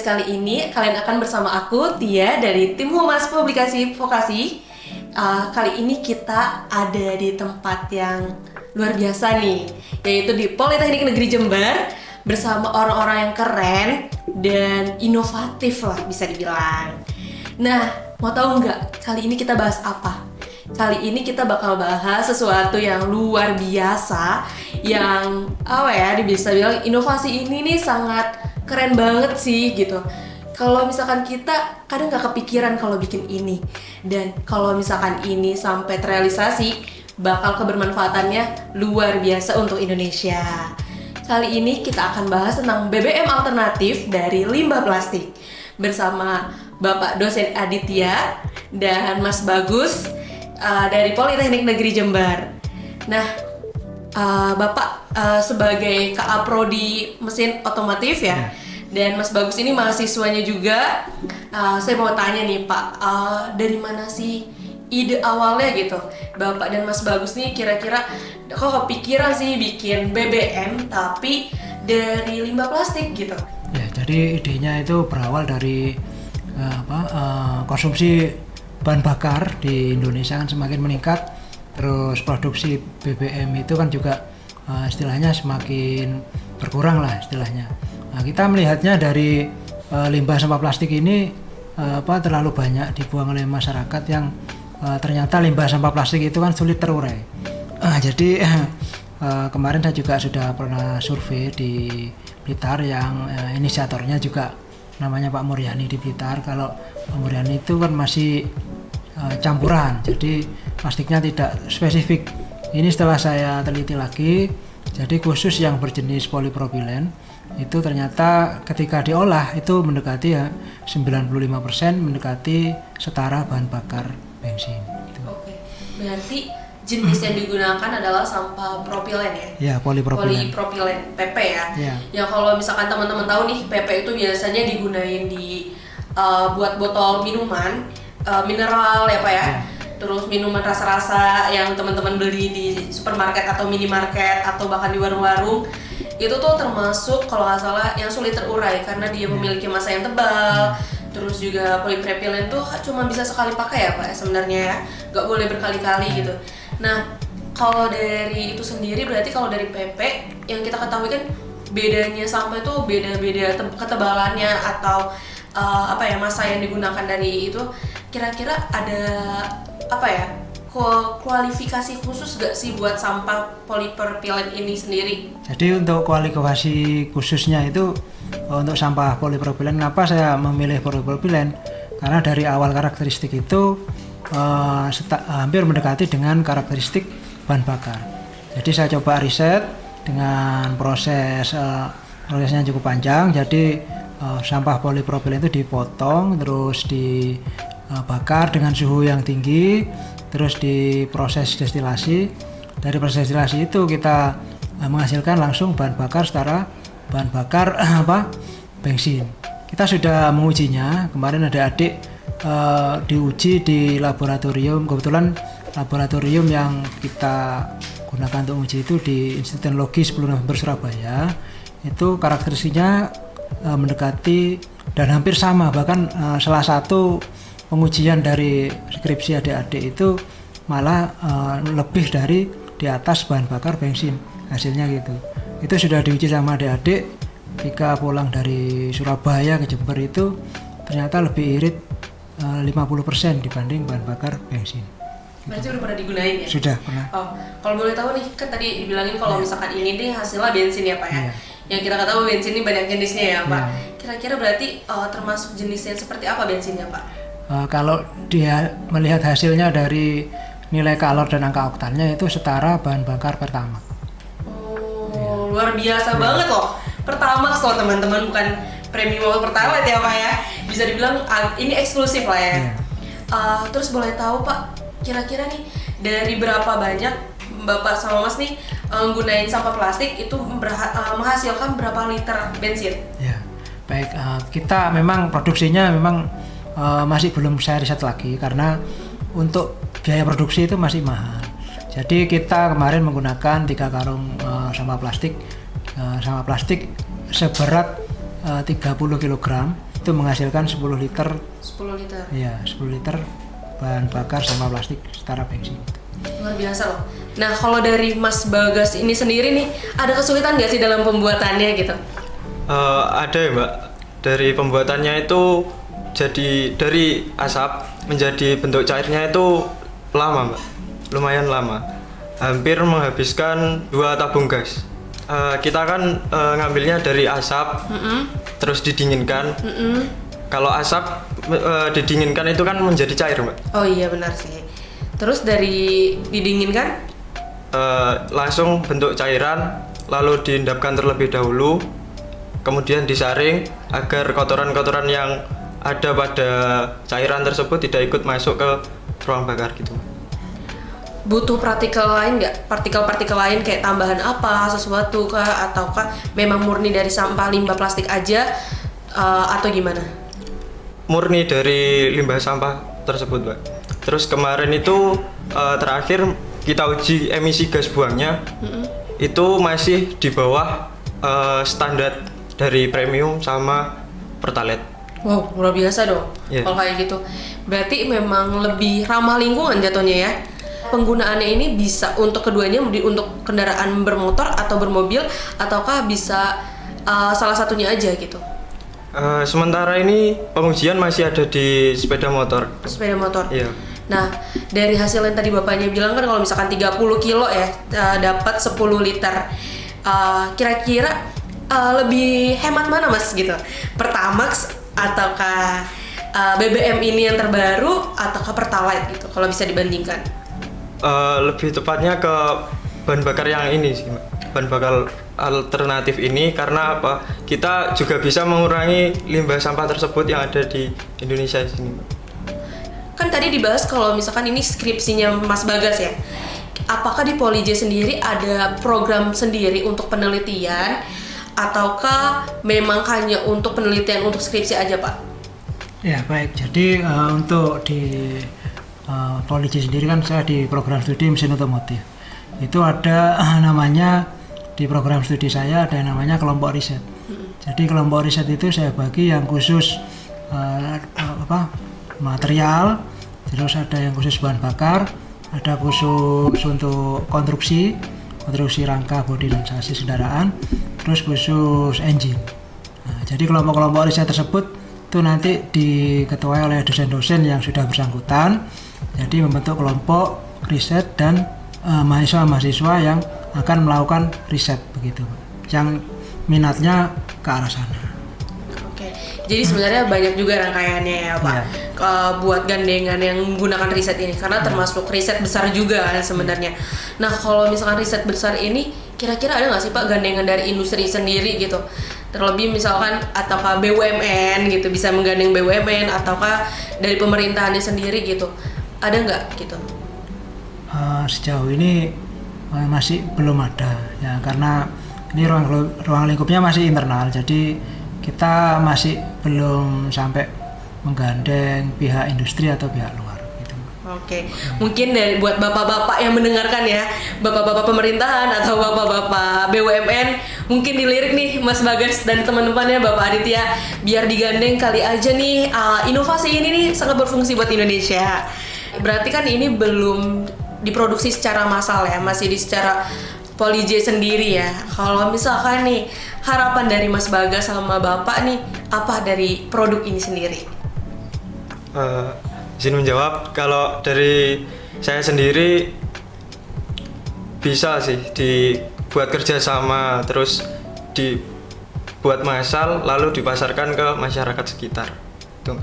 kali ini kalian akan bersama aku, Tia, dari tim Humas Publikasi Vokasi. Kali ini kita ada di tempat yang luar biasa nih, yaitu di Politeknik Negeri Jember bersama orang-orang yang keren dan inovatif lah bisa dibilang. Nah, mau tahu nggak kali ini kita bahas apa? Kali ini kita bakal bahas sesuatu yang luar biasa, yang bisa bilang inovasi ini nih sangat keren banget sih gitu. Kalau misalkan kita kadang nggak kepikiran kalau bikin ini, dan kalau misalkan ini sampai terrealisasi, bakal kebermanfaatannya luar biasa untuk Indonesia. Kali ini kita akan bahas tentang BBM alternatif dari limbah plastik bersama Bapak dosen Aditya dan Mas Bagus dari Politeknik Negeri Jember. Nah, Bapak sebagai KA Prodi Mesin Otomotif ya, dan Mas Bagus ini mahasiswanya juga. Saya mau tanya nih Pak, dari mana sih ide awalnya gitu? Bapak dan Mas Bagus nih kira-kira kok kepikiran sih bikin BBM tapi dari limbah plastik gitu? Ya, jadi idenya itu berawal dari konsumsi bahan bakar di Indonesia kan semakin meningkat, terus produksi BBM itu kan juga istilahnya semakin berkurang lah istilahnya. Nah, kita melihatnya dari limbah sampah plastik ini terlalu banyak dibuang oleh masyarakat yang ternyata limbah sampah plastik itu kan sulit terurai. Jadi kemarin saya juga sudah pernah survei di Blitar yang inisiatornya juga namanya Pak Muryani di Blitar. Kalau Pak Muryani itu kan masih campuran, jadi plastiknya tidak spesifik. Ini setelah saya teliti lagi, jadi khusus yang berjenis polipropilen itu ternyata ketika diolah itu mendekati 95% mendekati setara bahan bakar bensin. Oke, berarti jenis yang digunakan adalah sampah propilen ya? Ya, polipropilen. Polipropilen, PP ya? Ya. Ya kalau misalkan teman-teman tahu nih, PP itu biasanya digunain di buat botol minuman, mineral ya Pak ya? Terus minuman rasa-rasa yang teman-teman beli di supermarket atau minimarket atau bahkan di warung-warung, itu tuh termasuk kalau nggak salah yang sulit terurai karena dia memiliki massa yang tebal. Terus juga polipropilen tuh cuma bisa sekali pakai ya Pak sebenarnya ya, nggak boleh berkali-kali gitu. Nah, kalau dari itu sendiri berarti kalau dari PP yang kita ketahui kan bedanya sampah itu beda-beda ketebalannya atau massa yang digunakan dari itu. Kira-kira ada kualifikasi khusus gak sih buat sampah polipropilen ini sendiri? Jadi untuk kualifikasi khususnya itu untuk sampah polipropilen, kenapa saya memilih polipropilen? Karena dari awal karakteristik itu hampir mendekati dengan karakteristik bahan bakar. Jadi saya coba riset dengan prosesnya cukup panjang. Jadi sampah polipropilen itu dipotong, terus dibakar dengan suhu yang tinggi, terus diproses destilasi. Dari proses destilasi itu kita menghasilkan langsung bahan bakar setara bahan bakar bensin. Kita sudah mengujinya. Kemarin ada adik diuji di laboratorium. Kebetulan laboratorium yang kita gunakan untuk uji itu di Institut Teknologi 10 November Surabaya. Itu karakteristiknya mendekati dan hampir sama. Bahkan salah satu pengujian dari skripsi adik-adik itu malah lebih dari di atas bahan bakar bensin, hasilnya gitu. Itu sudah diuji sama adik-adik ketika pulang dari Surabaya ke Jember, itu ternyata lebih irit 50% dibanding bahan bakar bensin. Berarti udah pernah digunain ya? Sudah pernah. Oh, kalau boleh tahu nih, kan tadi dibilangin kalau misalkan ini nih hasilnya bensin ya Pak ya? Yang kita ketahui bensin ini banyak jenisnya ya Pak. Kira-kira berarti termasuk jenisnya seperti apa bensinnya Pak? Kalau dia melihat hasilnya dari nilai kalor dan angka oktannya itu setara bahan bakar Pertamax. Luar biasa banget loh. Pertamax loh teman-teman, bukan premium atau Pertalite ya Pak ya. Bisa dibilang ini eksklusif lah ya. Terus boleh tahu Pak, kira-kira nih dari berapa banyak Bapak sama Mas nih gunain sampah plastik itu menghasilkan berapa liter bensin? Ya, baik. Kita memang produksinya memang masih belum saya riset lagi karena untuk biaya produksi itu masih mahal. Jadi kita kemarin menggunakan 3 karung sampah plastik seberat 30 kg itu menghasilkan 10 liter 10 liter. ya 10 liter bahan bakar sampah plastik setara bensin. Luar biasa loh. Nah, kalau dari Mas Bagas ini sendiri nih, ada kesulitan nggak sih dalam pembuatannya gitu? Ada ya Mbak, dari pembuatannya itu jadi dari asap menjadi bentuk cairnya itu lama Mbak, lumayan lama, hampir menghabiskan 2 tabung gas. Kita kan ngambilnya dari asap, terus didinginkan. Kalau asap didinginkan itu kan menjadi cair Mbak. Oh iya benar sih. Terus dari didinginkan? Langsung bentuk cairan, lalu diendapkan terlebih dahulu, kemudian disaring agar kotoran-kotoran yang ada pada cairan tersebut tidak ikut masuk ke ruang bakar gitu. Butuh partikel lain nggak? Partikel-partikel lain kayak tambahan apa, sesuatu kah, ataukah memang murni dari sampah limbah plastik aja, atau gimana? Murni dari limbah sampah tersebut Mbak. Terus kemarin itu terakhir kita uji emisi gas buangnya, itu masih di bawah standar dari premium sama Pertalite. Wow, luar biasa dong. Yeah. Kalau kayak gitu, berarti memang lebih ramah lingkungan jatuhnya ya. Penggunaannya ini bisa untuk keduanya, untuk kendaraan bermotor atau bermobil, ataukah bisa salah satunya aja gitu? Sementara ini pengujian masih ada di sepeda motor. Sepeda motor. Iya. Nah, dari hasil yang tadi bapaknya bilang kan kalau misalkan 30 kilo ya dapat 10 liter. Kira-kira lebih hemat mana Mas gitu? Pertamax ataukah BBM ini yang terbaru ataukah Pertalite gitu kalau bisa dibandingkan? Lebih tepatnya ke bahan bakar yang ini sih Mbak. Bahan bakar alternatif ini karena apa? Kita juga bisa mengurangi limbah sampah tersebut yang ada di Indonesia di sini Mbak. Kan tadi dibahas kalau misalkan ini skripsinya Mas Bagas ya. Apakah di Polij sendiri ada program sendiri untuk penelitian ataukah memang hanya untuk penelitian untuk skripsi aja Pak? Ya baik, jadi untuk di Polij sendiri kan saya di program studi mesin otomotif. Itu ada namanya di program studi saya ada yang namanya kelompok riset. Jadi kelompok riset itu saya bagi yang khusus material, terus ada yang khusus bahan bakar, ada khusus untuk konstruksi rangka, bodi dan sasis kendaraan, terus khusus engine. Nah, jadi kelompok-kelompok riset tersebut itu nanti diketuai oleh dosen-dosen yang sudah bersangkutan. Jadi membentuk kelompok riset dan mahasiswa-mahasiswa yang akan melakukan riset begitu, yang minatnya ke arah sana. Oke, jadi sebenarnya banyak juga rangkaiannya ya Pak, buat gandengan yang menggunakan riset ini, karena termasuk riset besar juga kan sebenarnya. Nah kalau misalkan riset besar ini, kira-kira ada nggak sih Pak gandengan dari industri sendiri gitu? Terlebih misalkan ataukah BUMN gitu, bisa menggandeng BUMN ataukah dari pemerintahannya sendiri gitu, ada nggak gitu? Sejauh ini masih belum ada ya, karena ini ruang lingkupnya masih internal, jadi kita masih belum sampai menggandeng pihak industri atau pihak luar gitu. Oke, mungkin dari buat bapak-bapak yang mendengarkan ya, bapak-bapak pemerintahan atau bapak-bapak BUMN, mungkin dilirik nih Mas Bagas dan teman-temannya Bapak Aditya, biar digandeng kali aja nih, inovasi ini nih sangat berfungsi buat Indonesia. Berarti kan ini belum diproduksi secara massal ya, masih di secara Polij sendiri ya. Kalau misalkan nih harapan dari Mas Bagas sama Bapak nih, apa dari produk ini sendiri? Izin menjawab, kalau dari saya sendiri bisa sih dibuat kerjasama, terus dibuat massal, lalu dipasarkan ke masyarakat sekitar. Itu.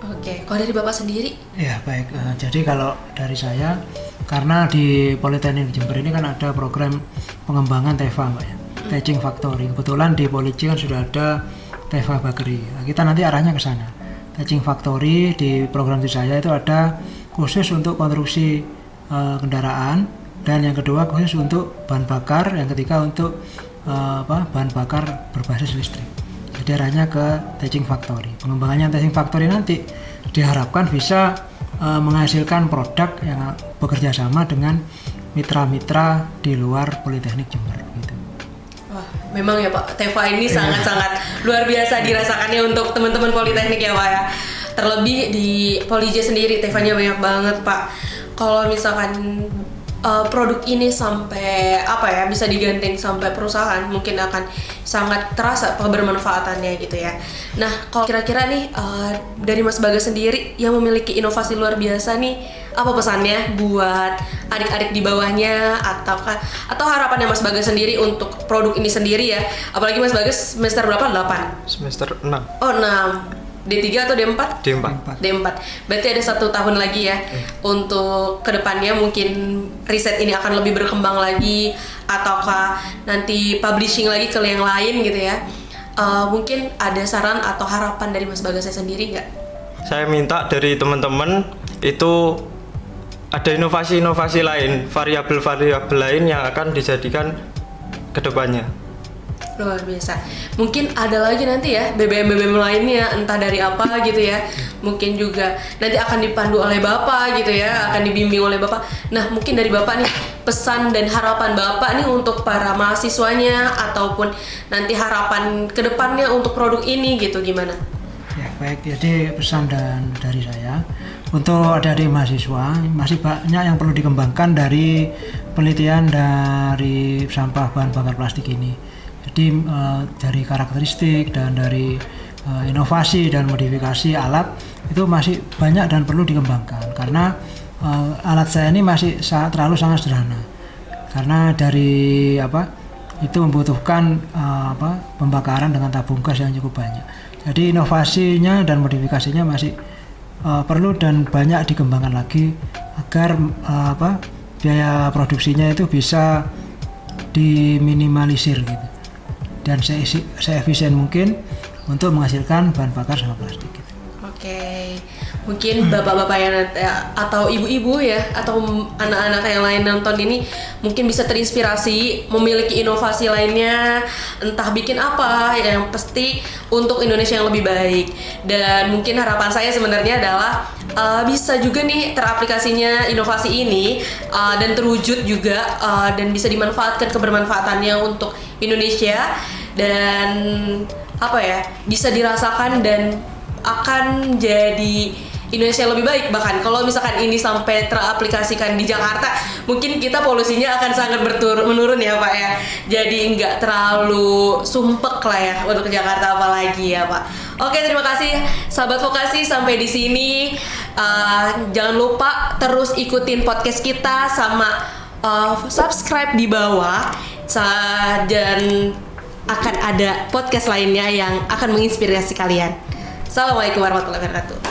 Oke, kalau dari Bapak sendiri? Ya baik, jadi kalau dari saya, karena di Politeknik Jember ini kan ada program pengembangan TEFA Mbak ya, Teaching Factory. Kebetulan di Polij kan sudah ada TEFA Bakery. Nah, kita nanti arahnya ke sana. Teaching Factory di program di saya itu ada khusus untuk konstruksi kendaraan, dan yang kedua khusus untuk bahan bakar, yang ketiga untuk bahan bakar berbasis listrik. Jadi arahnya ke Teaching Factory. Pengembangannya Teaching Factory nanti diharapkan bisa menghasilkan produk yang bekerja sama dengan mitra-mitra di luar Politeknik Jember gitu. Wah, Memang ya Pak, Teva ini sangat-sangat luar biasa dirasakannya untuk teman-teman Politeknik ya Pak ya. Terlebih di Polij sendiri Tevanya banyak banget Pak. Kalau misalkan produk ini sampai bisa digandeng sampai perusahaan, mungkin akan sangat terasa kebermanfaatannya gitu ya. Nah, kalau kira-kira nih dari Mas Bagas sendiri yang memiliki inovasi luar biasa nih, apa pesannya buat adik-adik di bawahnya atau harapannya Mas Bagas sendiri untuk produk ini sendiri ya? Apalagi Mas Bagas semester berapa? 8? Semester 6. Oh, 6. D3 atau D4? D4. Berarti ada 1 tahun lagi ya untuk kedepannya mungkin riset ini akan lebih berkembang lagi ataukah nanti publishing lagi ke yang lain gitu ya. Mungkin ada saran atau harapan dari Mas Bagas sendiri nggak? Saya minta dari teman-teman itu ada inovasi-inovasi lain, variabel-variabel lain yang akan dijadikan kedepannya. Luar biasa. Mungkin ada lagi nanti ya BBM lainnya, entah dari apa gitu ya. Mungkin juga nanti akan dipandu oleh Bapak gitu ya, akan dibimbing oleh Bapak. Nah, mungkin dari Bapak nih pesan dan harapan Bapak nih untuk para mahasiswanya ataupun nanti harapan kedepannya untuk produk ini gitu gimana? Ya baik, jadi pesan dari saya untuk adik-adik mahasiswa masih banyak yang perlu dikembangkan dari penelitian dari sampah bahan bakar plastik ini. Jadi dari karakteristik dan dari inovasi dan modifikasi alat itu masih banyak dan perlu dikembangkan karena alat saya ini masih sangat sederhana karena dari itu membutuhkan pembakaran dengan tabung gas yang cukup banyak. Jadi inovasinya dan modifikasinya masih perlu dan banyak dikembangkan lagi agar biaya produksinya itu bisa diminimalisir gitu dan seefisien mungkin untuk menghasilkan bahan bakar sampah plastik gitu. Oke, mungkin bapak-bapak yang atau ibu-ibu ya atau anak-anak yang lain nonton ini mungkin bisa terinspirasi memiliki inovasi lainnya, entah bikin apa yang pasti untuk Indonesia yang lebih baik. Dan mungkin harapan saya sebenarnya adalah bisa juga nih teraplikasinya inovasi ini dan terwujud juga dan bisa dimanfaatkan kebermanfaatannya untuk Indonesia dan bisa dirasakan dan akan jadi Indonesia yang lebih baik. Bahkan kalau misalkan ini sampai teraplikasikan di Jakarta, mungkin kita polusinya akan sangat menurun ya Pak ya. Jadi nggak terlalu sumpek lah ya untuk Jakarta apalagi ya Pak. Oke, terima kasih sahabat vokasi sampai di sini. Jangan lupa terus ikutin podcast kita sama subscribe di bawah dan akan ada podcast lainnya yang akan menginspirasi kalian. Assalamualaikum warahmatullahi wabarakatuh.